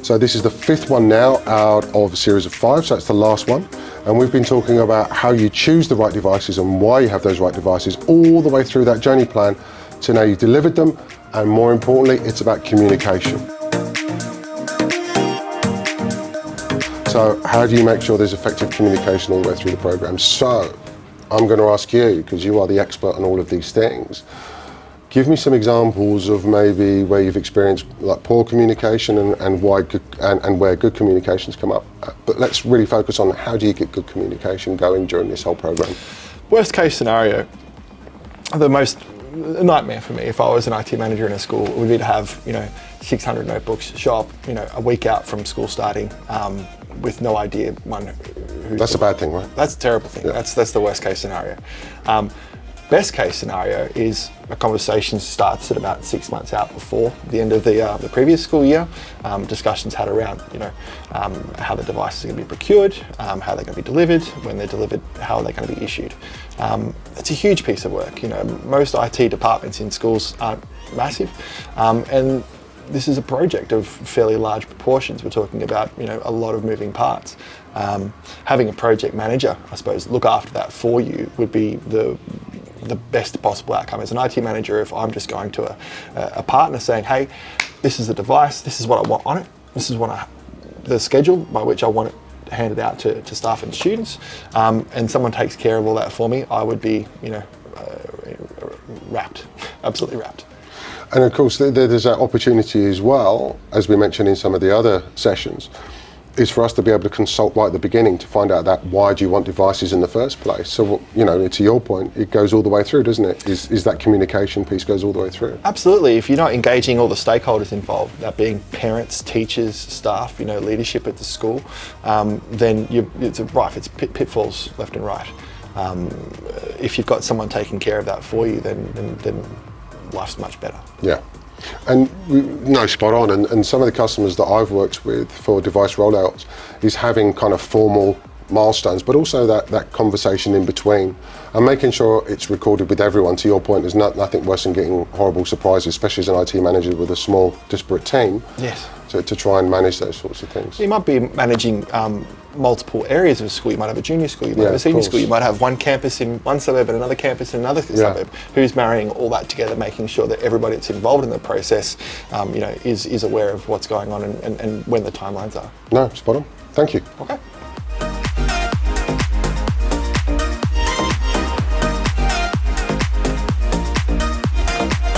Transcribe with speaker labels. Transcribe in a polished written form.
Speaker 1: So this is the 5th one now out of a series of 5, so it's the last one. And we've been talking about how you choose the right devices and why you have those right devices all the way through that journey plan to now you've delivered them, and more importantly, it's about communication. So how do you make sure there's effective communication all the way through the program? So I'm going to ask you, because you are the expert on all of these things, give me some examples of maybe where you've experienced like poor communication and why good, and where good communications come up. But let's really focus on how do you get good communication going during this whole program.
Speaker 2: Worst case scenario, the most nightmare for me if I was an IT manager in a school would be to have 600 notebooks show up a week out from school starting with no idea who's.
Speaker 1: That's a bad thing, right?
Speaker 2: That's a terrible thing. Yeah. That's the worst case scenario. Best case scenario is a conversation starts at about 6 months out before the end of the previous school year. Discussions had around how the devices are going to be procured, how they're going to be delivered, when they're delivered, how they're going to be issued. It's a huge piece of work. Most IT departments in schools aren't massive, and this is a project of fairly large proportions. We're talking about a lot of moving parts. Having a project manager, I suppose, look after that for you would be the best possible outcome. As an IT manager, if I'm just going to a partner saying, hey, this is the device, this is what I want on it, this is the schedule by which I want it handed out to staff and students, and someone takes care of all that for me, I would be wrapped, absolutely wrapped.
Speaker 1: And of course, there's that opportunity as well, as we mentioned in some of the other sessions, is for us to be able to consult right at the beginning to find out that why do you want devices in the first place. So, to your point, it goes all the way through, doesn't it? Is that communication piece goes all the way through?
Speaker 2: Absolutely. If you're not engaging all the stakeholders involved, that being parents, teachers, staff, leadership at the school, then it's rife. It's pitfalls left and right. If you've got someone taking care of that for you, then life's much better.
Speaker 1: Yeah. And spot on. And some of the customers that I've worked with for device rollouts is having kind of formal milestones, but also that conversation in between and making sure it's recorded with everyone. To your point, there's nothing worse than getting horrible surprises, especially as an IT manager with a small, disparate team.
Speaker 2: Yes.
Speaker 1: To try and manage those sorts of things.
Speaker 2: You might be managing multiple areas of a school. You might have a junior school, you might have a senior school, you might have one campus in one suburb and another campus in another suburb. Who's marrying all that together, making sure that everybody that's involved in the process is aware of what's going on and when the timelines are.
Speaker 1: No, spot on. Thank you.
Speaker 2: Okay.